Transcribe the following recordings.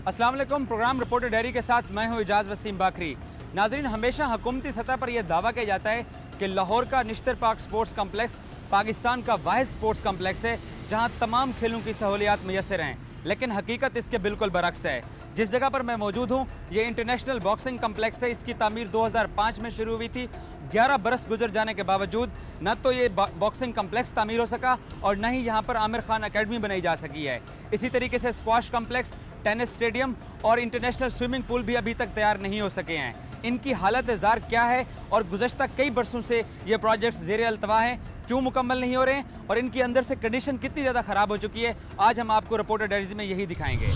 अस्सलाम वालेकुम। Programme reporter diary के साथ मैं हूं इजाज़ वसीम बाकरी। नाजरीन, हमेशा हुकूमती सतह पर यह दावा किया जाता है कि लाहौर का Nishtar park sports complex Pakistan का वाहिद स्पोर्ट्स कम्प्लेक्स है जहां तमाम खेलों की सहूलियात मैसर हैं, लेकिन हकीकत इसके बिल्कुल बरक्स है। जिस जगह पर मैं मौजूद हूँ ये इंटरनेशनल बॉक्सिंग कम्प्लेक्स है। इसकी तामीर 2005 में शुरू हुई थी। 11 बरस गुजर जाने के बावजूद न तो ये बॉक्सिंग कम्प्लेक्स तामीर हो सका और न ही यहाँ पर आमिर खान अकेडमी बनाई जा सकी है। इसी तरीके से स्क्वाश कम्प्लेक्स, टेनिस स्टेडियम और इंटरनेशनल स्विमिंग पूल भी अभी तक तैयार नहीं हो सके हैं। इनकी हालत ज़ार क्या है और गुज़श्ता कई बरसों से ये प्रोजेक्ट्स ज़ेर अल्तवा हैं, क्यों मुकम्मल नहीं हो रहे हैं और इनकी अंदर से कंडीशन कितनी ज़्यादा ख़राब हो चुकी है, आज हम आपको रिपोर्टर डायरीज में यही दिखाएंगे।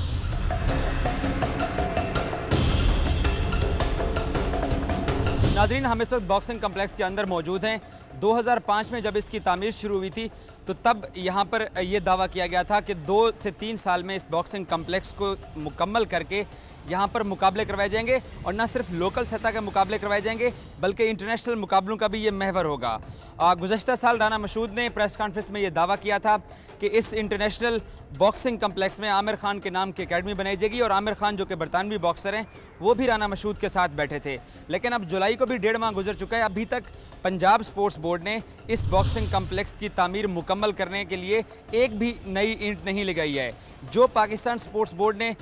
नाज़रीन, हम इस वक्त बॉक्सिंग कम्प्लेक्स के अंदर मौजूद हैं। 2005 में जब इसकी तामीर शुरू हुई थी तो तब यहाँ पर यह दावा किया गया था कि 2 से 3 साल में इस बॉक्सिंग कम्प्लेक्स को मुकम्मल करके यहाँ पर मुकाबले करवाए जाएंगे और न सिर्फ लोकल सतह के मुकाबले करवाए जाएंगे बल्कि इंटरनेशनल मुकाबलों का भी ये महवर होगा। गुज़श्ता साल राना मशहूद ने प्रेस कॉन्फ्रेंस में ये दावा किया था कि इस इंटरनेशनल बॉक्सिंग कम्प्लेक्स में आमिर खान के नाम की अकेडमी बनाई जाएगी और आमिर खान जो कि बरतानवी बॉक्सर हैं वो भी राना मशहूद के साथ बैठे थे। लेकिन अब जुलाई को भी 1.5 माह गुजर चुका है, अभी तक पंजाब स्पोर्ट्स बोर्ड ने इस बॉक्सिंग कम्प्लेक्स की तामीर मुकम्मल करने के लिए एक भी नई ईंट नहीं लगाई है। जो पाकिस्तान स्पोर्ट्स बोर्ड ने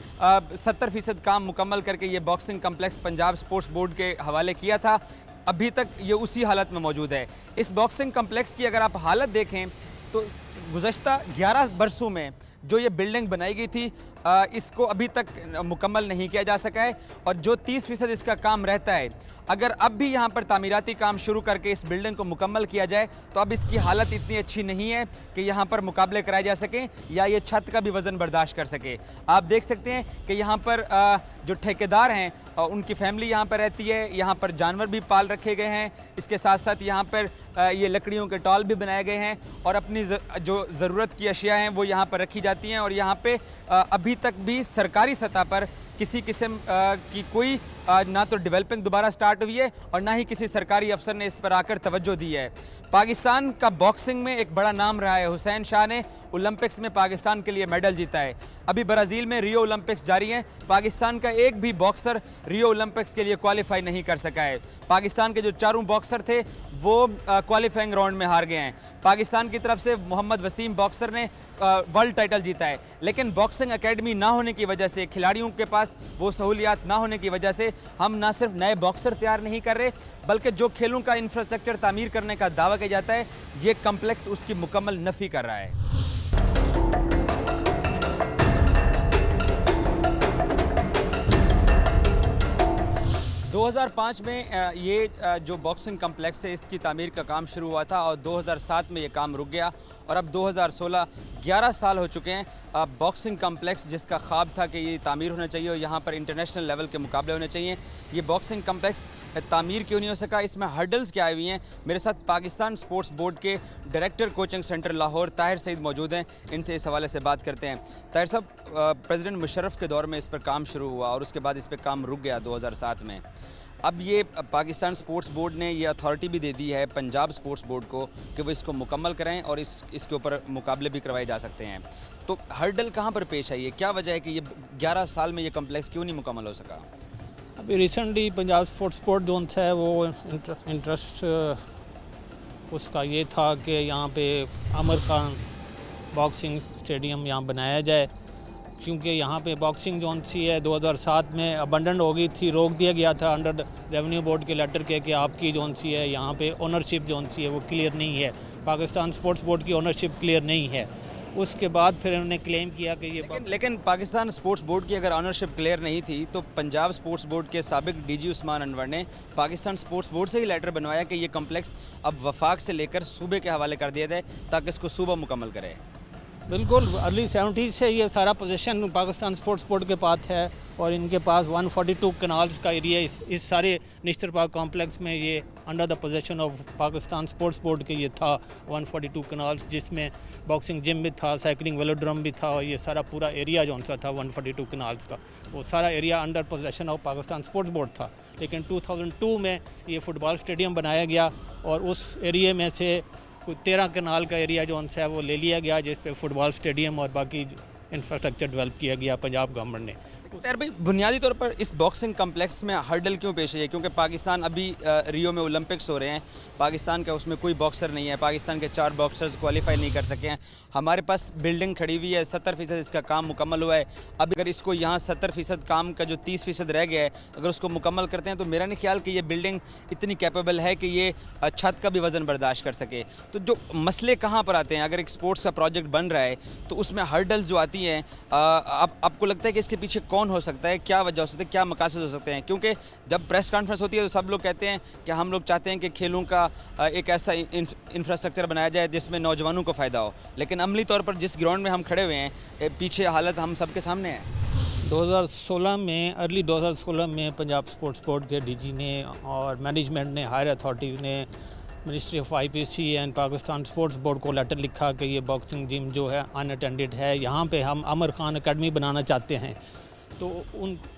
70% काम मुकम्मल करके ये boxing complex Punjab sports board के हवाले किया था, अभी तक ये उसी हालत में मौजूद है। इस बॉक्सिंग कम्प्लेक्स की अगर आप हालत देखें तो गुज़श्ता 11 बरसों में जो ये बिल्डिंग बनाई गई थी इसको अभी तक मुकम्मल नहीं किया जा सका है और जो 30% इसका काम रहता है, अगर अब भी यहाँ पर तामीराती काम शुरू करके इस बिल्डिंग को मुकम्मल किया जाए तो अब इसकी हालत इतनी अच्छी नहीं है कि यहाँ पर मुकाबले कराए जा सकें या ये छत का भी वज़न बर्दाश्त कर सके। आप देख सकते हैं कि यहाँ पर जो ठेकेदार हैं उनकी फैमिली यहाँ पर रहती है, यहाँ पर जानवर भी पाल रखे गए हैं, इसके साथ साथ यहाँ पर ये लकड़ियों के टॉल भी बनाए गए हैं और अपनी जो ज़रूरत की अशिया हैं वो यहाँ पर रखी जाती हैं और यहाँ पे अभी तक भी सरकारी सतह पर किसी किस्म की कोई ना तो डेवलपिंग दोबारा स्टार्ट हुई है और ना ही किसी सरकारी अफसर ने इस पर आकर तवज्जो दी है। पाकिस्तान का बॉक्सिंग में एक बड़ा नाम रहा है। हुसैन शाह ने ओलंपिक्स में पाकिस्तान के लिए मेडल जीता है। अभी ब्राज़ील में रियो ओलंपिक्स जारी हैं, पाकिस्तान का एक भी बॉक्सर रियो ओलंपिक्स के लिए क्वालिफाई नहीं कर सका है। पाकिस्तान के जो चारों बॉक्सर थे वो क्वालिफाइंग राउंड में हार गए हैं। पाकिस्तान की तरफ से मोहम्मद वसीम बॉक्सर ने वर्ल्ड टाइटल जीता है, लेकिन बॉक्सिंग एकेडमी ना होने की वजह से, खिलाड़ियों के पास वो सहूलियात ना होने की वजह से हम ना सिर्फ नए बॉक्सर तैयार नहीं कर रहे बल्कि जो खेलों का इंफ्रास्ट्रक्चर तामीर करने का दावा किया जाता है ये कम्प्लेक्स उसकी मुकम्मल नफ़ी कर रहा है। 2005 में ये जो बॉक्सिंग कम्प्लेक्स है इसकी तामीर का काम शुरू हुआ था और 2007 में ये काम रुक गया और अब 2016 11 साल हो चुके हैं। बॉक्सिंग कम्प्लेक्स जिसका ख्वाब था कि ये तामीर होना चाहिए और यहाँ पर इंटरनेशनल लेवल के मुकाबले होने चाहिए, ये बॉक्सिंग कम्प्लेक्स तामीर क्यों नहीं हो सका, इसमें हर्डल्स क्या आई हुई हैं। मेरे साथ पाकिस्तान स्पोर्ट्स बोर्ड के director coaching centre Lahore Tahir Saeed मौजूद हैं, इनसे इस हवाले से बात करते हैं। ताहिर साहब, प्रेसिडेंट मुशर्रफ के दौर में इस पर काम शुरू हुआ और उसके बाद इस पर काम रुक गया 2007 में। अब ये पाकिस्तान स्पोर्ट्स बोर्ड ने ये अथॉरिटी भी दे दी है पंजाब स्पोर्ट्स बोर्ड को कि वो इसको मुकम्मल करें और इसके ऊपर मुकाबले भी करवाए जा सकते हैं। तो हर्डल कहाँ पर पेश आई है, क्या वजह है कि ये 11 साल में ये कम्प्लेक्स क्यों नहीं मुकम्मल हो सका? अभी रिसेंटली पंजाब स्पोर्ट्स बोर्ड जो है वो इंटरेस्ट उसका ये था कि यहाँ पे आमिर खान बॉक्सिंग स्टेडियम यहाँ बनाया जाए, क्योंकि यहाँ पे बॉक्सिंग जोन सी है 2007 में अबंडन हो गई थी, रोक दिया गया था अंडर रेवेन्यू बोर्ड के लेटर के कि आपकी जोन सी है यहाँ पे ओनरशिप जोन सी है वो क्लियर नहीं है, पाकिस्तान स्पोर्ट्स बोर्ड की ओनरशिप क्लियर नहीं है। उसके बाद फिर उन्होंने क्लेम किया कि ये लेकिन पाकिस्तान स्पोर्ट्स बोर्ड की अगर ऑनरशिप क्लियर नहीं थी तो पंजाब स्पोर्ट्स बोर्ड के साबिक डीजी उस्मान अनवर ने पाकिस्तान स्पोर्ट्स बोर्ड से ही लेटर बनवाया कि ये कम्प्लेक्स अब वफाक से लेकर सूबे के हवाले कर दिया जाए ताकि इसको सूबा मुकम्मल करे। बिल्कुल, अर्ली 70s से ये सारा पोजीशन पाकिस्तान स्पोर्ट्स बोर्ड के पास है और इनके पास 142 कनाल्स का एरिया इस सारे निश्तर पार्क कॉम्प्लेक्स में ये under the position of Pakistan sports board के ये था 142 कनाल्स, जिसमें बॉक्सिंग जिम भी था, साइकिलिंग वेलोड्रम भी था और ये सारा पूरा एरिया जो सा था 142 कनाल्स का, वो सारा area under position of Pakistan sports board था। लेकिन 2002 में ये फुटबॉल स्टेडियम बनाया गया और उस एरिए में से कोई 13 कनाल का एरिया जो है वो ले लिया गया, जिस पे फुटबॉल स्टेडियम और बाकी इंफ्रास्ट्रक्चर डेवलप किया गया पंजाब गवर्नमेंट ने। यार भाई, बुनियादी तौर पर इस बॉक्सिंग कम्प्लेक्स में हर्डल क्यों पेश है? क्योंकि पाकिस्तान अभी रियो में ओलंपिक्स हो रहे हैं, पाकिस्तान का उसमें कोई बॉक्सर नहीं है, पाकिस्तान के 4 बॉक्सर्स क्वालिफाई नहीं कर सके हैं। हमारे पास बिल्डिंग खड़ी हुई है, 70% इसका काम मुकम्मल हुआ है। अब अगर इसको यहाँ 70% काम का जो 30% रह गया है, अगर उसको मुकम्मल करते हैं तो मेरा नहीं ख्याल कि ये बिल्डिंग इतनी कैपेबल है कि ये छत का भी वज़न बर्दाश्त कर सके। तो जो मसले कहाँ पर आते हैं? अगर एक स्पोर्ट्स का प्रोजेक्ट बन रहा है तो उसमें हर्डल्स जो आती हैं, आपको लगता है कि इसके पीछे कौन हो सकता है, क्या वजह हो सकती है, क्या मकासद हो सकते हैं? क्योंकि जब प्रेस कॉन्फ्रेंस होती है तो सब लोग कहते हैं कि हम लोग चाहते हैं कि खेलों का एक ऐसा इंफ्रास्ट्रक्चर बनाया जाए जिसमें नौजवानों को फ़ायदा हो, लेकिन अमली तौर पर जिस ग्राउंड में हम खड़े हुए हैं, पीछे हालत हम सबके सामने है। 2016 में अर्ली 2016 में पंजाब स्पोर्ट्स बोर्ड के डीजी ने और मैनेजमेंट ने, हायर अथॉरिटीज़ ने ministry of IPC and Pakistan sports board को लेटर लिखा कि ये बॉक्सिंग जिम जो है अनअटेंडेड है, यहाँ पे हम अमर खान एकेडमी बनाना चाहते हैं। तो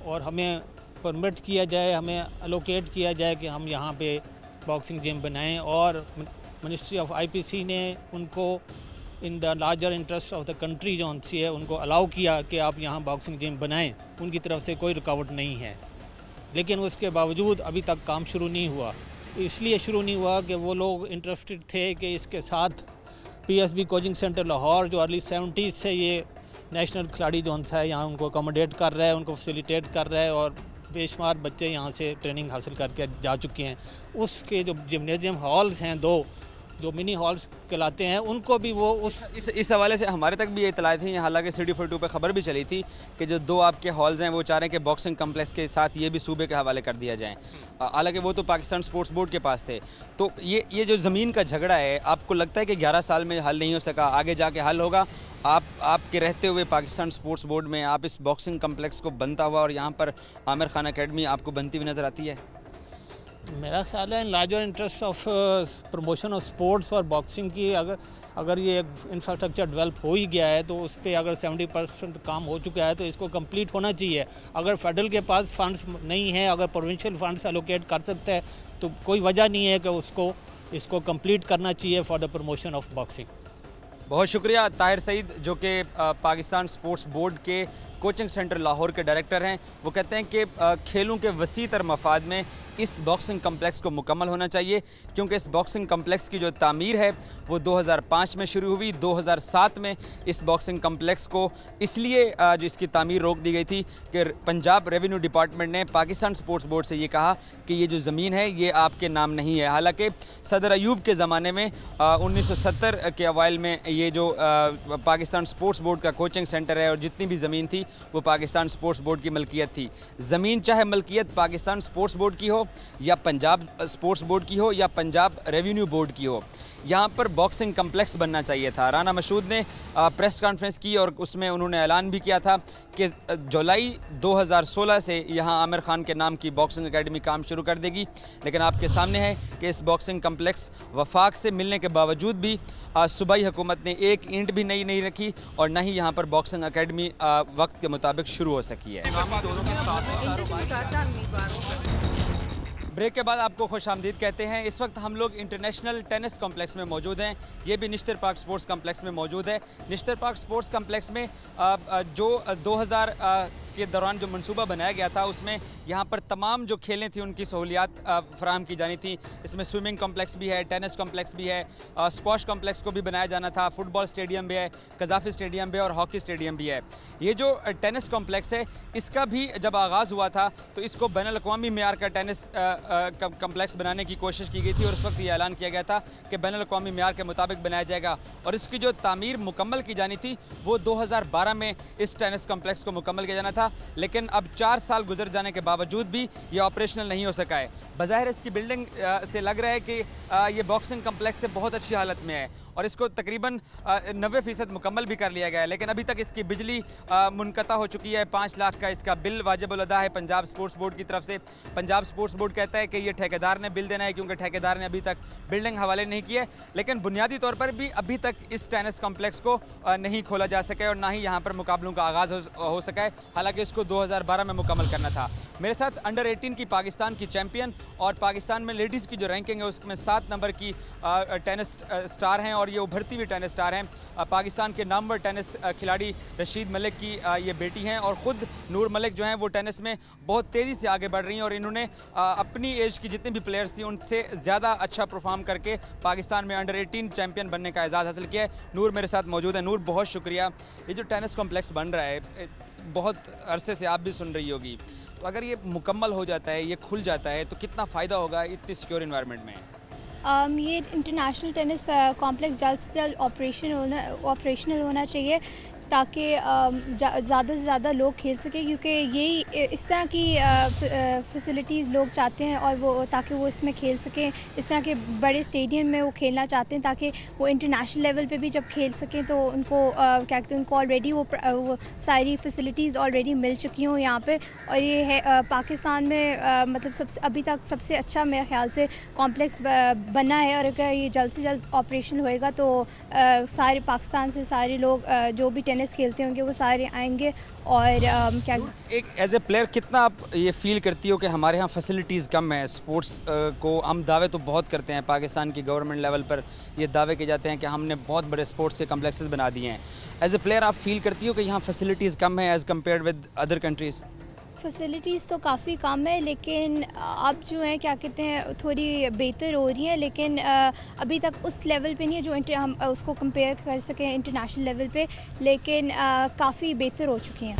और हमें परमिट किया जाए, हमें अलोकेट किया जाए कि हम यहाँ पे बॉक्सिंग जिम बनाएं। और मिनिस्ट्री ऑफ आईपीसी ने उनको in the larger interest of the country जो सी है उनको अलाउ किया कि आप यहाँ बॉक्सिंग जिम बनाएं। उनकी तरफ से कोई रुकावट नहीं है, लेकिन उसके बावजूद अभी तक काम शुरू नहीं हुआ। इसलिए शुरू नहीं हुआ कि वो लोग इंटरेस्टेड थे कि इसके साथ पीएसबी कोचिंग सेंटर लाहौर जो अर्ली 70s से ये नेशनल खिलाड़ी जो है यहाँ उनको अकोमोडेट कर रहा है, उनको फैसिलिटेट कर रहा है, और बेशुमार बच्चे यहाँ से ट्रेनिंग हासिल करके जा चुके हैं। उसके जो जिम्नेजियम हॉल्स हैं, 2 जो मिनी हॉल्स कहलाते हैं, उनको भी वो इस हवाले से हमारे तक भी ये इतला थी, हालांकि सिटी 42 पे खबर भी चली थी कि जो 2 आपके हॉल्स हैं वो चाह रहे हैं कि बॉक्सिंग कम्प्लेक्स के साथ ये भी सूबे के हवाले कर दिया जाए। हालांकि वो तो पाकिस्तान स्पोर्ट्स बोर्ड के पास थे। तो ये जो ज़मीन का झगड़ा है, आपको लगता है कि 11 साल में हल नहीं हो सका, आगे जाके हल होगा? आपके रहते हुए पाकिस्तान स्पोर्ट्स बोर्ड में आप इस बॉक्सिंग कम्प्लेक्स को बनता हुआ और यहाँ पर आमिर खान एकेडमी आपको बनती हुई नज़र आती है? मेरा ख्याल है larger interest of promotion of sports और बॉक्सिंग की अगर ये इंफ्रास्ट्रक्चर डेवलप हो ही गया है तो उस पर अगर 70% काम हो चुका है तो इसको कंप्लीट होना चाहिए। अगर फेडरल के पास फंड्स नहीं है, अगर प्रोविंशियल फंड्स एलोकेट कर सकता है तो कोई वजह नहीं है कि इसको कंप्लीट करना चाहिए for the promotion of boxing. बहुत शुक्रिया ताहिर सईद, जो कि पाकिस्तान स्पोर्ट्स बोर्ड के कोचिंग सेंटर लाहौर के डायरेक्टर हैं। वो कहते हैं कि खेलों के वसी तर मफाद में इस बॉक्सिंग कम्प्लेक्स को मुकम्मल होना चाहिए, क्योंकि इस बॉक्सिंग कम्प्लेक्स की जो तामीर है वो 2005 में शुरू हुई। 2007 में इस बॉक्सिंग कम्प्लेक्स को इसलिए जो इसकी तामीर रोक दी गई थी कि पंजाब रेवेन्यू डिपार्टमेंट ने पाकिस्तान स्पोर्ट्स बोर्ड से ये कहा कि ये जो ज़मीन है ये आपके नाम नहीं है। हालांकि सदर अयूब के ज़माने में 1970 के अवाइल में ये जो पाकिस्तान स्पोर्ट्स बोर्ड का कोचिंग सेंटर है और जितनी भी ज़मीन थी वो पाकिस्तान स्पोर्ट्स बोर्ड की मलकियत थी। ज़मीन चाहे मलकियत पाकिस्तान स्पोर्ट्स बोर्ड की हो या पंजाब स्पोर्ट्स बोर्ड की हो या पंजाब रेवेन्यू बोर्ड की हो, यहाँ पर बॉक्सिंग कम्प्लेक्स बनना चाहिए था। राना मशहूद ने प्रेस कॉन्फ्रेंस की और उसमें उन्होंने ऐलान भी किया था कि जुलाई 2016 से यहाँ आमिर खान के नाम की बॉक्सिंग एकेडमी काम शुरू कर देगी। लेकिन आपके सामने है कि इस बॉक्सिंग कम्प्लेक्स वफाक से मिलने के बावजूद भी सूबाई हुकूमत ने एक ईंट भी नहीं रखी और न ही यहाँ पर बॉक्सिंग एकेडमी वक्त के मुताबिक शुरू हो सकी है। ब्रेक के बाद आपको खुश आमदीद कहते हैं। इस वक्त हम लोग इंटरनेशनल टेनिस कॉम्प्लेक्स में मौजूद हैं। ये भी निश्तर पार्क स्पोर्ट्स कॉम्प्लेक्स में मौजूद है। निश्तर पार्क स्पोर्ट्स कॉम्प्लेक्स में जो 2000 के दौरान जो मंसूबा बनाया गया था उसमें यहाँ पर तमाम जो खेलें थी उनकी सहूलियात फराहम की जानी थी। इसमें स्विमिंग कॉम्प्लेक्स भी है, टेनिस कॉम्प्लेक्स भी है, स्क्वाश कॉम्प्लेक्स को भी बनाया जाना था, फुटबॉल स्टेडियम भी है, कज़ाफ़ी स्टेडियम भी है और हॉकी स्टेडियम भी है। ये जो टेनिस कॉम्प्लेक्स है इसका भी जब आगाज़ हुआ था तो इसको बैनुल-अक़वामी मेयार का टेनिस कम्प्लेक्स बनाने की कोशिश की गई थी और उस वक्त ये ऐलान किया गया था कि बैनुल-अक़वामी मेयार के मुताबिक बनाया जाएगा और इसकी जो तामीर मुकम्मल की जानी थी वो 2012 में इस टेनिस कम्प्लेक्स को मुकम्मल किया जाना था। लेकिन अब 4 साल गुजर जाने के बावजूद भी ये ऑपरेशनल नहीं हो सका है। बज़ाहिर इसकी बिल्डिंग से लग रहा है कि ये बॉक्सिंग कम्प्लेक्स से बहुत अच्छी हालत में है और इसको तकरीबन 90% मुकम्मल भी कर लिया गया है, लेकिन अभी तक इसकी बिजली मुनक़ता हो चुकी है। 5 लाख का इसका बिल वाजिबुल अदा है पंजाब स्पोर्ट्स बोर्ड की तरफ से। पंजाब स्पोर्ट्स बोर्ड कहता है कि ये ठेकेदार ने बिल देना है क्योंकि ठेकेदार ने अभी तक बिल्डिंग हवाले नहीं की है। लेकिन बुनियादी तौर पर भी अभी तक इस टेनिस कॉम्प्लेक्स को नहीं खोला जा सका और ना ही यहाँ पर मुकाबलों का आगाज़ हो सका है, हालाँकि इसको 2012 में मुकम्मल करना था। मेरे साथ अंडर 18 की पाकिस्तान की चैंपियन और पाकिस्तान में लेडीज़ की जो रैंकिंग है उसमें 7 नंबर की टेनिस स्टार हैं और ये उभरती हुई टेनिस स्टार हैं। पाकिस्तान के नामवर टेनिस खिलाड़ी रशीद मलिक की ये बेटी हैं और ख़ुद नूर मलिक जो हैं वो टेनिस में बहुत तेज़ी से आगे बढ़ रही हैं और इन्होंने अपनी एज की जितनी भी प्लेयर्स थी उनसे ज़्यादा अच्छा परफॉर्म करके पाकिस्तान में अंडर 18 चैंपियन बनने का एजाज़ हासिल किया है। नूर मेरे साथ मौजूद है। नूर, बहुत शुक्रिया। ये जो टेनिस कॉम्प्लेक्स बन रहा है बहुत अरसे से आप भी सुन रही होगी, तो अगर ये मुकम्मल हो जाता है, ये खुल जाता है, तो कितना फ़ायदा होगा इतनी सिक्योर इन्वायरमेंट में? ये इंटरनेशनल टेनिस कॉम्प्लेक्स जल्द से जल्द ऑपरेशनल होना चाहिए ताकि ज़्यादा से ज़्यादा लोग खेल सकें, क्योंकि यही इस तरह की फैसिलिटीज़ लोग चाहते हैं और वो ताकि वो इसमें खेल सकें। इस तरह के बड़े स्टेडियम में वो खेलना चाहते हैं ताकि वो इंटरनेशनल लेवल पे भी जब खेल सकें तो उनको क्या कहते हैं, उनको ऑलरेडी वो सारी फैसिलिटीज़ ऑलरेडी मिल चुकी हों यहाँ पे। और ये है पाकिस्तान में मतलब अभी तक सबसे अच्छा मेरे ख्याल से कॉम्प्लेक्स बना है और अगर ये जल्द से जल्द ऑपरेशनल होएगा तो सारे पाकिस्तान से सारे लोग जो भी टेनिस खेलते होंगे वो सारे आएंगे। और क्या एक एज ए प्लेयर कितना आप ये फील करती हो कि हमारे यहाँ फैसिलिटीज़ कम है स्पोर्ट्स को? हम दावे तो बहुत करते हैं, पाकिस्तान की गवर्नमेंट लेवल पर ये दावे किए जाते हैं कि हमने बहुत बड़े स्पोर्ट्स के कम्प्लेक्सेस बना दिए हैं। एज ए प्लेयर आप फील करती हो कि यहाँ फैसिलिटीज़ कम है as compare with other countries? Facilities तो काफ़ी कम है, लेकिन अब जो है क्या कहते हैं थोड़ी बेहतर हो रही है, लेकिन अभी तक उस लेवल पे नहीं है जो हम उसको कंपेयर कर सकें इंटरनेशनल लेवल पे, लेकिन काफ़ी बेहतर हो चुकी हैं।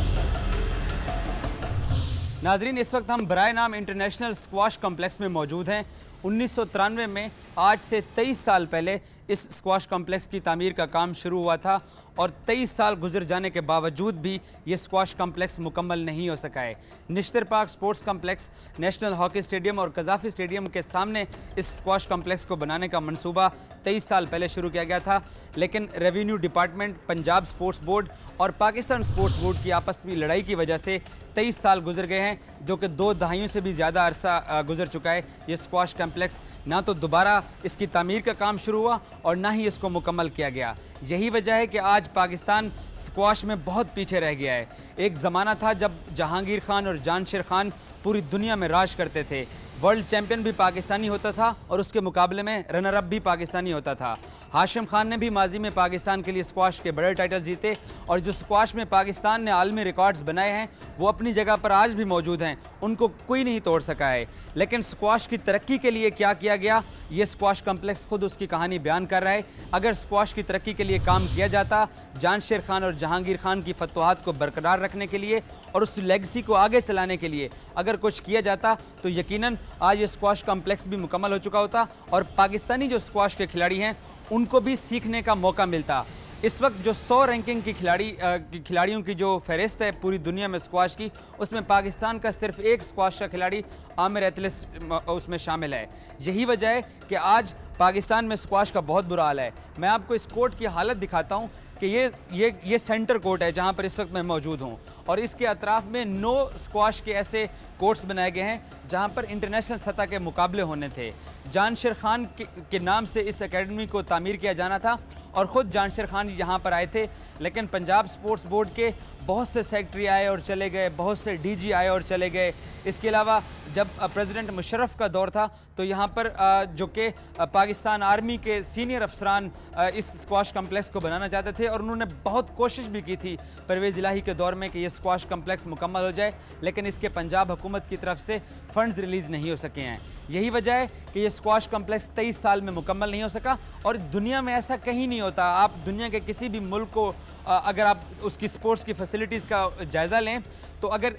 नाजरीन, इस वक्त हम बराए नाम इंटरनेशनल स्क्वाश कॉम्प्लेक्स में मौजूद हैं। 1993 में आज से 23 साल पहले इस स्क्वाश कॉम्प्लेक्स की तामीर का काम शुरू हुआ था और 23 साल गुजर जाने के बावजूद भी ये स्क्वाश कॉम्प्लेक्स मुकम्मल नहीं हो सका है। Nishtar park sports complex, national hockey stadium और कज़ाफ़ी स्टेडियम के सामने इस स्क्वाश कॉम्प्लेक्स को बनाने का मंसूबा 23 साल पहले शुरू किया गया था, लेकिन revenue department, Punjab sports board और पाकिस्तान स्पोर्ट्स बोर्ड की आपस में लड़ाई की वजह से 23 साल गुजर गए हैं, जो कि 2 दहाइयों से भी ज़्यादा अरसा गुजर चुका है। ये स्क्वाश कॉम्प्लेक्स ना तो दोबारा इसकी तामीर का काम शुरू हुआ और ना ही इसको मुकम्मल किया गया। यही वजह है कि आज पाकिस्तान स्क्वाश में बहुत पीछे रह गया है। एक ज़माना था जब जहांगीर खान और जानशेर खान पूरी दुनिया में राज करते थे। वर्ल्ड चैंपियन भी पाकिस्तानी होता था और उसके मुकाबले में रनर अप भी पाकिस्तानी होता था। हाशिम खान ने भी माजी में पाकिस्तान के लिए स्क्वाश के बड़े टाइटल जीते और जो स्क्वाश में पाकिस्तान ने आलमी रिकॉर्ड्स बनाए हैं वो अपनी जगह पर आज भी मौजूद हैं, उनको कोई नहीं तोड़ सका है। लेकिन स्क्वाश की तरक्की के लिए क्या किया गया, ये स्क्वाश कॉम्प्लेक्स खुद उसकी कहानी बयान कर रहा है। अगर स्क्वाश की तरक्की के लिए काम किया जाता, जानशेर खान और जहांगीर खान की फतवाहत को बरकरार रखने के लिए और उस लेगेसी को आगे चलाने के लिए अगर कुछ किया जाता तो यकीनन आज ये स्क्वाश कॉम्प्लेक्स भी मुकम्मल हो चुका होता और पाकिस्तानी जो स्क्वाश के खिलाड़ी हैं उनको भी सीखने का मौका मिलता। इस वक्त जो 100 रैंकिंग की खिलाड़ियों की जो फहरिस्त है पूरी दुनिया में स्क्वाश की, उसमें पाकिस्तान का सिर्फ एक स्क्वाश का खिलाड़ी आमिर एतलिस उसमें शामिल है। यही वजह है कि आज पाकिस्तान में स्क्वाश का बहुत बुरा हाल है। मैं आपको इस कोर्ट की हालत दिखाता हूँ कि ये सेंटर कोर्ट है जहाँ पर इस वक्त मैं मौजूद हूँ और इसके अतराफ़ में 9 स्क्वाश के ऐसे कोर्ट्स बनाए गए हैं जहाँ पर इंटरनेशनल सतह के मुकाबले होने थे। जानशेर खान के नाम से इस एकेडमी को तामीर किया जाना था और ख़ुद जानशेर खान यहाँ पर आए थे, लेकिन पंजाब स्पोर्ट्स बोर्ड के बहुत से सेक्रेटरी आए और चले गए, बहुत से डीजी आए और चले गए। इसके अलावा जब प्रेसिडेंट मुशर्रफ का दौर था तो यहाँ पर जो कि पाकिस्तान आर्मी के सीनियर अफसरान इस स्क्वाश कॉम्प्लेक्स को बनाना चाहते थे और उन्होंने बहुत कोशिश भी की थी परवेज़ इलाही के दौर में कि ये स्क्वाश कॉम्प्लेक्स मुकम्मल हो जाए, लेकिन इसके पंजाब हुकूमत की तरफ से फ़ंड्स रिलीज़ नहीं हो सके हैं। यही वजह है कि ये स्क्वाश कॉम्प्लेक्स 23 साल में मुकम्मल नहीं हो सका और दुनिया में ऐसा कहीं नहीं होता। आप दुनिया के किसी भी मुल्क को अगर आप उसकी स्पोर्ट्स की फैसिलिटीज़ का जायज़ा लें तो अगर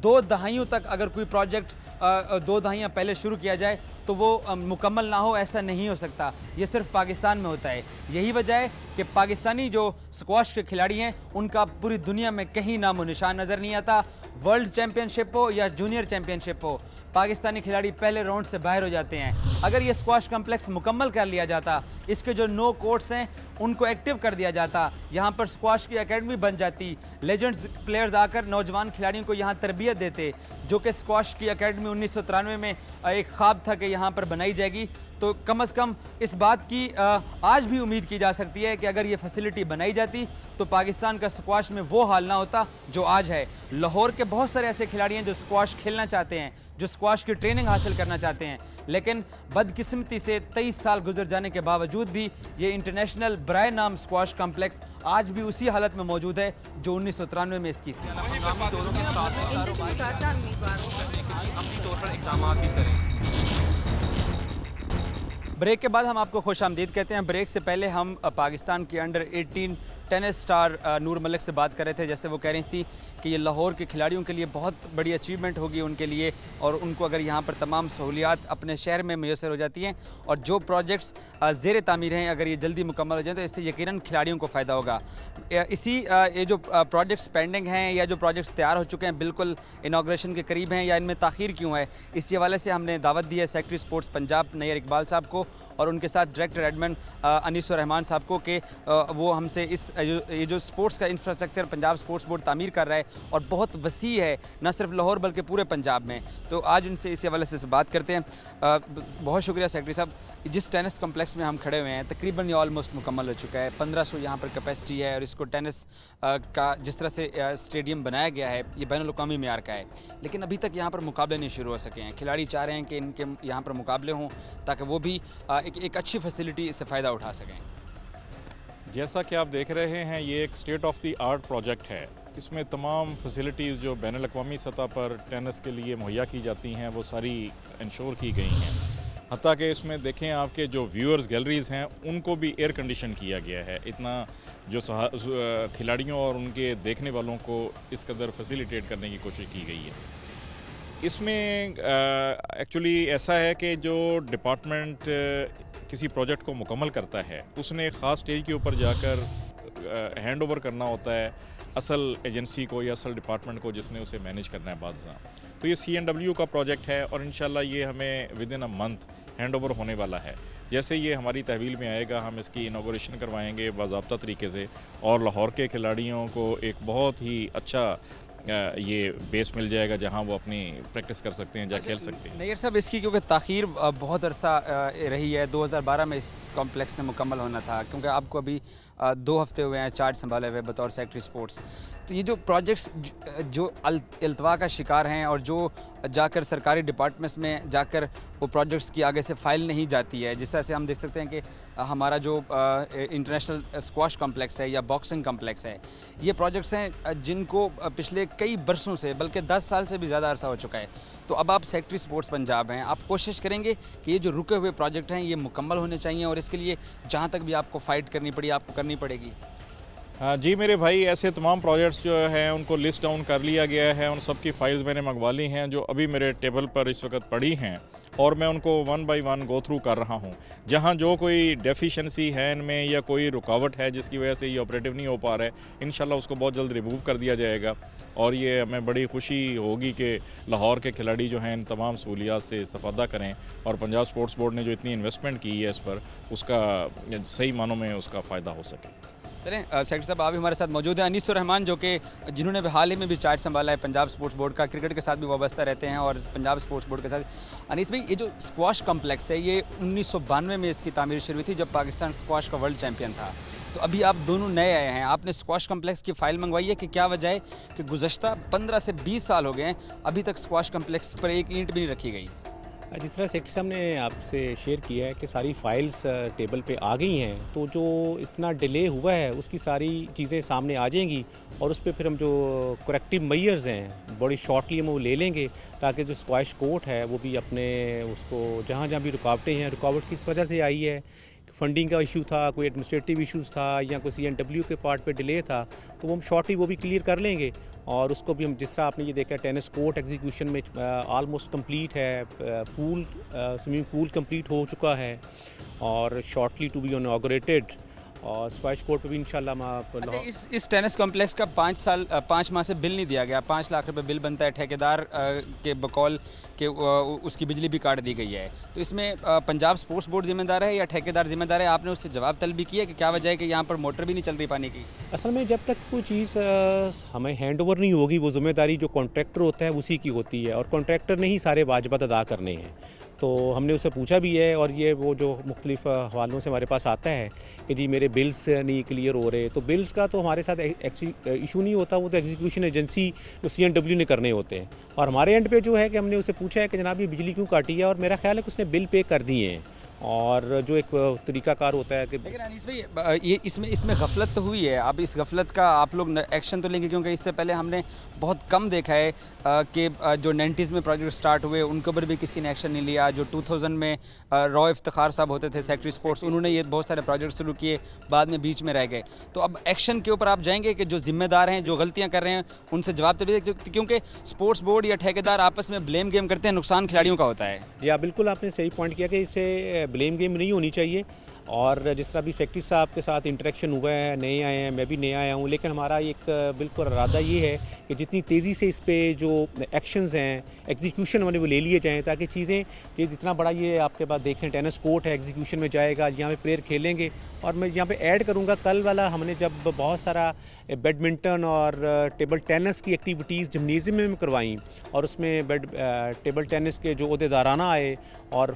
2 दहाइयों तक अगर कोई प्रोजेक्ट 2 दहाइयाँ पहले शुरू किया जाए तो वो मुकम्मल ना हो, ऐसा नहीं हो सकता। ये सिर्फ पाकिस्तान में होता है। यही वजह है कि पाकिस्तानी जो स्क्वाश के खिलाड़ी हैं उनका पूरी दुनिया में कहीं नामो निशान नज़र नहीं आता। वर्ल्ड चैम्पियनशिप हो या जूनियर चैम्पियनशिप हो, पाकिस्तानी खिलाड़ी पहले राउंड से बाहर हो जाते हैं। अगर ये स्क्वाश कॉम्प्लेक्स मुकम्मल कर लिया जाता, इसके जो 9 कोर्ट्स हैं उनको एक्टिव कर दिया जाता, यहाँ पर स्क्वाश की एकेडमी बन जाती, लेजेंड्स प्लेयर्स आकर नौजवान खिलाड़ियों को यहाँ तरबियत देते, जो कि स्क्वाश की एकेडमी 1993 में एक ख्वाब था कि यहाँ पर बनाई जाएगी। तो कम से कम इस बात की आज भी उम्मीद की जा सकती है कि अगर ये फैसिलिटी बनाई जाती तो पाकिस्तान का स्क्वाश में वो हाल ना होता जो आज है। लाहौर के बहुत सारे ऐसे खिलाड़ी हैं जो स्क्वाश खेलना चाहते हैं, जो स्क्वाश की ट्रेनिंग हासिल करना चाहते हैं, लेकिन बदकिस्मती से 23 साल गुजर जाने के बावजूद भी ये इंटरनेशनल बराए नाम स्क्वाश कॉम्प्लेक्स आज भी उसी हालत में मौजूद है जो 1993 में इसकी थी। ब्रेक के बाद हम आपको खुशामदीद कहते हैं। ब्रेक से पहले हम पाकिस्तान की अंडर 18 टेनिस स्टार नूर मलिक से बात कर रहे थे। जैसे वो कह रही थी कि ये लाहौर के खिलाड़ियों के लिए बहुत बड़ी अचीवमेंट होगी उनके लिए, और उनको अगर यहाँ पर तमाम सहूलियात अपने शहर में मैसर हो जाती हैं और जो प्रोजेक्ट्स ज़ेर तामीर हैं अगर ये जल्दी मुकम्मल हो जाए तो इससे यकीनन खिलाड़ियों को फ़ायदा होगा। ये जो प्रोजेक्ट्स पेंडिंग हैं या जो प्रोजेक्ट्स तैयार हो चुके हैं बिल्कुल इनाग्रेशन के करीब हैं या इनमें ताख़ीर क्यों है, इसी हवाले से हमने दावत दी है सेक्रेटरी स्पोर्ट्स पंजाब नैयर इकबाल साहब को और उनके साथ डायरेक्टर एडमिन अनीसुर रहमान साहब को कि वो हमसे ये जो स्पोर्ट्स का इंफ्रास्ट्रक्चर पंजाब स्पोर्ट्स बोर्ड तामीर कर रहा है और बहुत वसी है, न सिर्फ लाहौर बल्कि पूरे पंजाब में, तो आज उनसे इसी हवाले से बात करते हैं। बहुत शुक्रिया सेक्रेटरी साहब। जिस टेनिस कॉम्प्लेक्स में हम खड़े हुए हैं तकरीबन ये ऑलमोस्ट मुकम्मल हो चुका है, 1500 यहाँ पर कैपेसिटी है और इसको टेनिस का जिस तरह से स्टेडियम बनाया गया है ये बैनुल-अक़वामी मेयार का है, लेकिन अभी तक यहाँ पर मुकाबले नहीं शुरू हो सके हैं। खिलाड़ी चाह रहे हैं कि इनके यहाँ पर मुकाबले हों ताकि वो भी एक अच्छी फैसिलिटी से फ़ायदा उठा सकें। जैसा कि आप देख रहे हैं ये एक state of the art project है। इसमें तमाम फैसिलिटीज़ जो बैनुल-अक़वामी सतह पर टेनिस के लिए मुहैया की जाती हैं वो सारी इंश्योर की गई हैं। हत्ता कि इसमें देखें आपके जो व्यूअर्स गैलरीज़ हैं उनको भी एयर कंडीशन किया गया है। इतना जो खिलाड़ियों और उनके देखने वालों को इस कदर फैसिलिटेट करने की कोशिश की गई है। इसमें एक्चुअली ऐसा है कि जो डिपार्टमेंट किसी प्रोजेक्ट को मुकम्मल करता है उसने एक ख़ास स्टेज के ऊपर जाकर हैंड ओवर करना होता है असल एजेंसी को या असल डिपार्टमेंट को जिसने उसे मैनेज करना है बादशाह। तो ये CNW का प्रोजेक्ट है और इंशाल्लाह ये हमें with in a month hand over होने वाला है। जैसे ये हमारी तहवील में आएगा हम इसकी इनॉग्रेशन करवाएंगे बाज़ाब्ता तरीके से और लाहौर के खिलाड़ियों को एक बहुत ही अच्छा ये बेस मिल जाएगा जहां वो अपनी प्रैक्टिस कर सकते हैं, जहाँ खेल सकते हैं। नैयर साहब, इसकी क्योंकि ताख़ीर बहुत अरसा रही है, 2012 में इस कॉम्प्लेक्स ने मुकम्मल होना था, क्योंकि आपको अभी 2 हफ्ते हुए हैं चार्ज संभाले हुए बतौर सेक्रेटरी स्पोर्ट्स। तो ये जो प्रोजेक्ट्स जो अल्तवा का शिकार हैं और जो जाकर सरकारी डिपार्टमेंट्स में जाकर वो प्रोजेक्ट्स की आगे से फाइल नहीं जाती है, जिस तरह से हम देख सकते हैं कि हमारा जो इंटरनेशनल स्क्वाश कॉम्प्लेक्स है या बॉक्सिंग कॉम्प्लेक्स है, ये प्रोजेक्ट्स हैं जिनको पिछले कई बरसों से बल्कि 10 साल से भी ज़्यादा अरसा हो चुका है। तो अब आप सेक्रेटरी स्पोर्ट्स पंजाब हैं, आप कोशिश करेंगे कि ये जो रुके हुए प्रोजेक्ट हैं ये मुकम्मल होने चाहिए और इसके लिए जहाँ तक भी आपको फ़ाइट करनी पड़ी आपको करनी पड़ेगी। हाँ जी मेरे भाई, ऐसे तमाम प्रोजेक्ट्स जो हैं उनको लिस्ट डाउन कर लिया गया है। उन सब की फाइल्स मैंने मंगवा ली हैं जो अभी मेरे टेबल पर इस वक्त पड़ी हैं और मैं उनको 1 बाय 1 गो थ्रू कर रहा हूँ। जहाँ जो कोई डेफिशिएंसी है इनमें या कोई रुकावट है जिसकी वजह से ये ऑपरेटिव नहीं हो पा रहा है, इंशाल्लाह उसको बहुत जल्द रिमूव कर दिया जाएगा। और ये हमें बड़ी खुशी होगी कि लाहौर के खिलाड़ी जो हैं इन तमाम सहूलियात से इस्तेफादा करें और पंजाब स्पोर्ट्स बोर्ड ने जो इतनी इन्वेस्टमेंट की है इस पर उसका सही मानों में उसका फ़ायदा हो सके। चलें सेक्रेटरी साहब, आप भी हमारे साथ मौजूद हैं। अनीसुर रहमान जो कि जिन्होंने हाल ही में भी चार्ज संभाला है पंजाब स्पोर्ट्स बोर्ड का, क्रिकेट के साथ भी वाबस्ता रहते हैं और पंजाब स्पोर्ट्स बोर्ड के साथ। अनीस भाई, ये जो स्क्वाश कॉम्प्लेक्स है ये 1992 में इसकी तामीर शुरू हुई थी जब पाकिस्तान स्क्वाश का वर्ल्ड चैम्पियन था। तो अभी आप दोनों नए आए हैं, आपने स्क्वाश कॉम्प्लेक्स की फ़ाइल मंगवाई है कि क्या वजह है कि गुज़श्ता 15 से 20 साल हो गए हैं अभी तक स्क्वाश कॉम्प्लेक्स पर एक ईंट भी नहीं रखी गई? जिस तरह सेक्रेटरी साहब ने आपसे शेयर किया है कि सारी फाइल्स टेबल पे आ गई हैं, तो जो इतना डिले हुआ है उसकी सारी चीज़ें सामने आ जाएंगी और उस पर फिर हम जो करेक्टिव मेजर्स हैं बड़ी शॉर्टली हम वो ले लेंगे ताकि जो स्क्वाश कोर्ट है वो भी अपने उसको जहाँ जहाँ भी रुकावटें हैं, रुकावट किस वजह से आई है, फंडिंग का इशू था, कोई एडमिनिस्ट्रेटिव इश्यूज़ था या कोई CNW के पार्ट पे डिले था, तो वो हम शॉर्टली वो भी क्लियर कर लेंगे। और उसको भी हम जिस तरह आपने ये देखा टेनिस कोर्ट एग्जीक्यूशन में ऑलमोस्ट कंप्लीट है, स्विमिंग पूल कंप्लीट हो चुका है और शॉर्टली टू बी इनॉग्रेटेड। और स्क्वैश कोर्ट पे भी इंशाल्लाह हम अच्छा, इस टेनिस कॉम्प्लेक्स का 5 माह से बिल नहीं दिया गया, 5 लाख रुपए बिल बनता है ठेकेदार के बकौल के, उसकी बिजली भी काट दी गई है। तो इसमें पंजाब स्पोर्ट्स बोर्ड जिम्मेदार है या ठेकेदार जिम्मेदार है? आपने उससे जवाब तलब भी किया कि क्या वजह है कि यहाँ पर मोटर भी नहीं चल रही पानी की? असल में जब तक कोई चीज़ हमें हैंड ओवर नहीं होगी, वो ज़िम्मेदारी जो कॉन्ट्रैक्टर होता है उसी की होती है, और कॉन्ट्रैक्टर ने ही सारे वाजिबात अदा करने हैं। तो हमने उससे पूछा भी है, और ये वो जो मुख्तलिफ हवालों से हमारे पास आता है कि जी मेरे बिल्स नहीं क्लियर हो रहे, तो बिल्स का तो हमारे साथ इशू नहीं होता, वो तो एग्जीक्यूशन एजेंसी जो CNW ने करने होते हैं। और हमारे एंड पे जो है कि हमने उससे पूछा है कि जनाब ये बिजली क्यों काटी है, और मेरा ख्याल है कि उसने बिल पे कर दिए हैं, और जो एक तरीकाकार होता है कि लेकिन अनीस भाई, ये इसमें गफलत तो हुई है। अब इस गफलत का आप लोग एक्शन तो लेंगे, क्योंकि इससे पहले हमने बहुत कम देखा है कि जो 90s में प्रोजेक्ट स्टार्ट हुए उनके ऊपर भी किसी ने एक्शन नहीं लिया। जो 2000 में रॉ इफ्तिखार साहब होते थे सेक्रेटरी स्पोर्ट्स, उन्होंने ये बहुत सारे प्रोजेक्ट शुरू किए, बाद में बीच में रह गए। तो अब एक्शन के ऊपर आप जाएंगे कि जो जिम्मेदार हैं, जो गलतियाँ कर रहे हैं, उनसे जवाब तभी, क्योंकि स्पोर्ट्स बोर्ड या ठेकेदार आपस में ब्लेम गेम करते हैं, नुकसान खिलाड़ियों का होता है। या बिल्कुल आपने सही पॉइंट किया कि इससे ब्लेम गेम नहीं होनी चाहिए। और जिस तरह अभी सेक्रेटरी साहब के साथ इंटरेक्शन हुआ है, नए आए हैं, मैं भी नया आया हूँ, लेकिन हमारा एक बिल्कुल इरादा ये है कि जितनी तेज़ी से इस पे जो एक्शंस हैं, एग्जीक्यूशन वाले वो ले लिए जाएँ, ताकि चीज़ें ये जितना बड़ा ये आपके पास देखें टेनिस कोर्ट है, एग्जीक्यूशन में जाएगा, यहाँ पे प्लेयर खेलेंगे। और मैं यहाँ पे ऐड करूँगा, कल वाला हमने जब बहुत सारा बैडमिंटन और टेबल टेनिस की एक्टिविटीज़ जिम्नेजियम में करवाई, और उसमें टेबल टेनिस के जो ओहदेदाराना आए और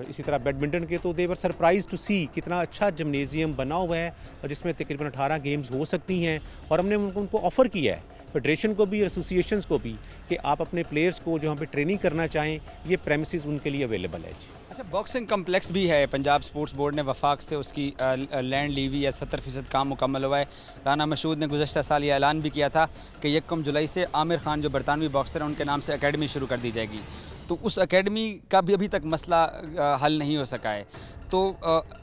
इसी तरह बैडमिंटन के, तो दे वर सरप्राइज टू सी कितना अच्छा जिम्नेजियम बना हुआ है, और जिसमें तकरीबन 18 गेम्स हो सकती हैं। और हमने उनको ऑफ़र किया है, फेडरेशन को भी, एसोसिएशंस को भी, कि आप अपने प्लेयर्स को जो यहाँ पे ट्रेनिंग करना चाहें, ये प्रेमिसेस उनके लिए अवेलेबल है जी। अच्छा, बॉक्सिंग कम्प्लेक्स भी है, पंजाब स्पोर्ट्स बोर्ड ने वफाक से उसकी लैंड ली हुई है, 70% काम मुकम्मल हुआ है। राना मशहूद ने गुज़श्ता साल ये ऐलान भी किया था कि 1 जुलाई से आमिर खान जो बरतानवी बॉक्सर हैं उनके नाम से एकेडमी शुरू कर दी जाएगी। तो उस एकेडमी का भी अभी तक मसला हल नहीं हो सका है। तो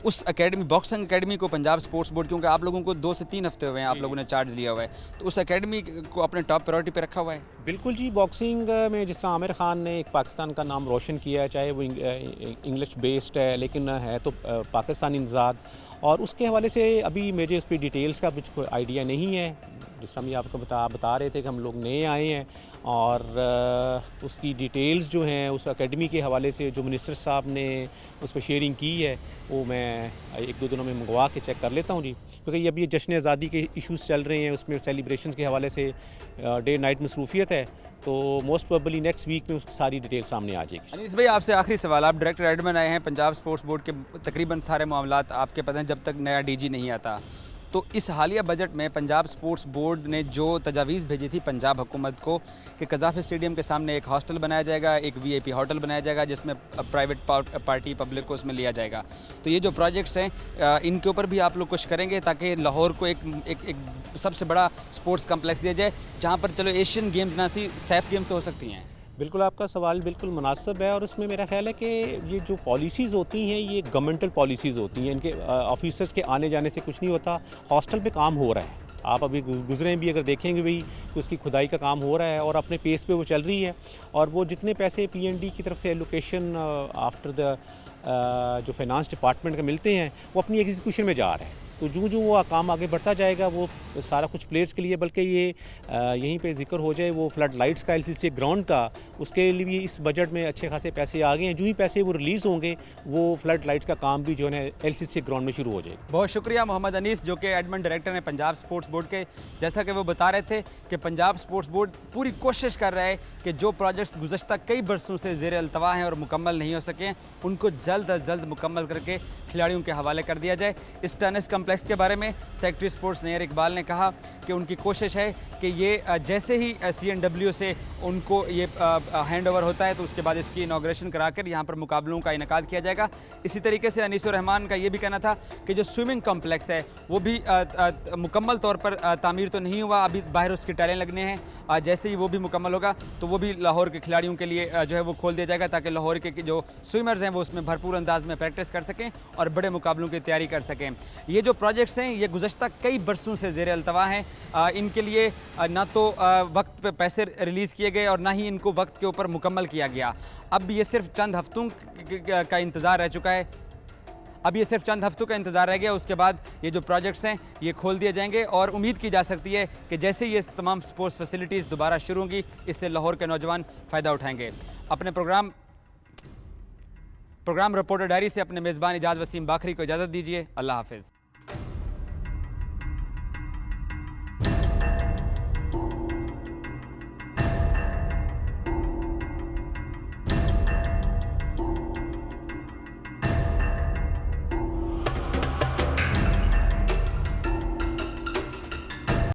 उस एकेडमी, बॉक्सिंग एकेडमी को पंजाब स्पोर्ट्स बोर्ड, क्योंकि आप लोगों को 2 से 3 हफ्ते हुए हैं आप लोगों ने चार्ज लिया हुआ है, तो उस एकेडमी को अपने टॉप प्रायोरिटी पे रखा हुआ है? बिल्कुल जी, बॉक्सिंग में जिस तरह आमिर खान ने एक पाकिस्तान का नाम रोशन किया है, चाहे वो इंग्लिश बेस्ड है, लेकिन है तो पाकिस्तानी निज़ाद, और उसके हवाले से अभी मुझे उस पर डिटेल्स का कुछ आइडिया नहीं है। जिस तरह हम आपको बता रहे थे कि हम लोग नए आए हैं, और उसकी डिटेल्स जो हैं उस एकेडमी के हवाले से जो मिनिस्टर साहब ने उस पर शेयरिंग की है, वो मैं 1-2 दिनों में मंगवा के चेक कर लेता हूँ जी, क्योंकि अभी ये जश्न आज़ादी के इश्यूज़ चल रहे हैं, उसमें सेलिब्रेशन के हवाले से डे नाइट मसरूफियत है, तो मोस्ट प्रोबेबली नेक्स्ट वीक में उसकी सारी डिटेल सामने आ जाएगी। अनीस भाई, आपसे आखिरी सवाल, आप डायरेक्टर एडमिन आए हैं, पंजाब स्पोर्ट्स बोर्ड के तकरीबन सारे मामलात आपके पता हैं जब तक नया DG नहीं आता। तो इस हालिया बजट में पंजाब स्पोर्ट्स बोर्ड ने जो तजावीज़ भेजी थी पंजाब हुकूमत को कि कज़ाफ़ी स्टेडियम के सामने एक हॉस्टल बनाया जाएगा, एक VIP होटल बनाया जाएगा, जिसमें प्राइवेट पार्टी पब्लिक को उसमें लिया जाएगा। तो ये जो प्रोजेक्ट्स हैं, इनके ऊपर भी आप लोग कुछ करेंगे ताकि लाहौर को एक सबसे बड़ा स्पोर्ट्स कम्प्लेक्स दिया जाए, जहाँ पर चलो एशियन गेम्स ना सी सैफ गेम्स तो हो सकती हैं? बिल्कुल, आपका सवाल बिल्कुल मुनासिब है, और उसमें मेरा ख्याल है कि ये जो पॉलिसीज़ होती हैं ये गवर्नमेंटल पॉलिसीज़ होती हैं, इनके ऑफिसर्स के आने जाने से कुछ नहीं होता। हॉस्टल पे काम हो रहा है, आप अभी गुजरे भी अगर देखेंगे भाई तो उसकी खुदाई का काम हो रहा है, और अपने पेस पे वो चल रही है। और वो जितने पैसे PND की तरफ से एलोकेशन आफ्टर द जो फाइनेंस डिपार्टमेंट के मिलते हैं, वो अपनी एग्जीक्यूशन में जा रहे हैं। तो जो वो काम आगे बढ़ता जाएगा, वो सारा कुछ प्लेयर्स के लिए, बल्कि ये यहीं पे जिक्र हो जाए वो फ्लड लाइट्स का, LCC ग्राउंड का, उसके लिए भी इस बजट में अच्छे खासे पैसे आ गए हैं। जो ही पैसे वो रिलीज़ होंगे, वो फ्लड लाइट्स का काम भी जो है LCC ग्राउंड में शुरू हो जाएगा। बहुत शुक्रिया मोहम्मद अनीस, जो कि एडमिन डायरेक्टर हैं पंजाब स्पोर्ट्स बोर्ड के। जैसा कि वो बता रहे थे कि पंजाब स्पोर्ट्स बोर्ड पूरी कोशिश कर रहा है कि जो प्रोजेक्ट्स गुज़श्ता कई बरसों से ज़ेर अल्तवा हैं और मुकम्मल नहीं हो सके, उनको जल्द अज जल्द मुकम्मल करके खिलाड़ियों के हवाले कर दिया जाए। इस टेनिस कम्प्लेक्स के बारे में सेक्रेटरी स्पोर्ट्स नैयर इकबाल ने कहा कि उनकी कोशिश है कि ये जैसे ही CNW से उनको ये हैंड ओवर होता है, तो उसके बाद इसकी इनाग्रेशन कराकर यहाँ पर मुकाबलों का इनेकाद किया जाएगा। इसी तरीके से अनीसुर रहमान का ये भी कहना था कि जो स्विमिंग कम्प्लेक्स है वो भी मुकम्मल तौर पर तामीर तो नहीं हुआ, अभी बाहर उसके टाइलें लगने हैं। जैसे ही वो भी मुकम्मल होगा तो वो भी लाहौर के खिलाड़ियों के लिए जो है वो खोल दिया जाएगा, ताकि लाहौर के जो स्विमर्स हैं वो उसमें भरपूर अंदाज में प्रैक्टिस कर सकें और बड़े मुकाबलों की तैयारी कर सकें। ये जो प्रोजेक्ट्स हैं ये गुज़श्ता कई बरसों से ज़ेर अल्तवा हैं। इनके लिए ना तो वक्त पे पैसे रिलीज़ किए गए और ना ही इनको वक्त के ऊपर मुकम्मल किया गया। अब ये सिर्फ चंद हफ्तों का इंतज़ार रह चुका है। अब ये सिर्फ चंद हफ्तों का इंतज़ार रह गया, उसके बाद ये जो प्रोजेक्ट्स हैं ये खोल दिए जाएंगे और उम्मीद की जा सकती है कि जैसे ये तमाम स्पोर्ट्स फैसिलिटीज़ दोबारा शुरू होंगी, इससे लाहौर के नौजवान फ़ायदा उठाएंगे। अपने प्रोग्राम रिपोर्टर डायरी से अपने मेज़बान इजाज़ वसीम बाखरी को इजाज़त दीजिए। अल्लाह हाफिज़।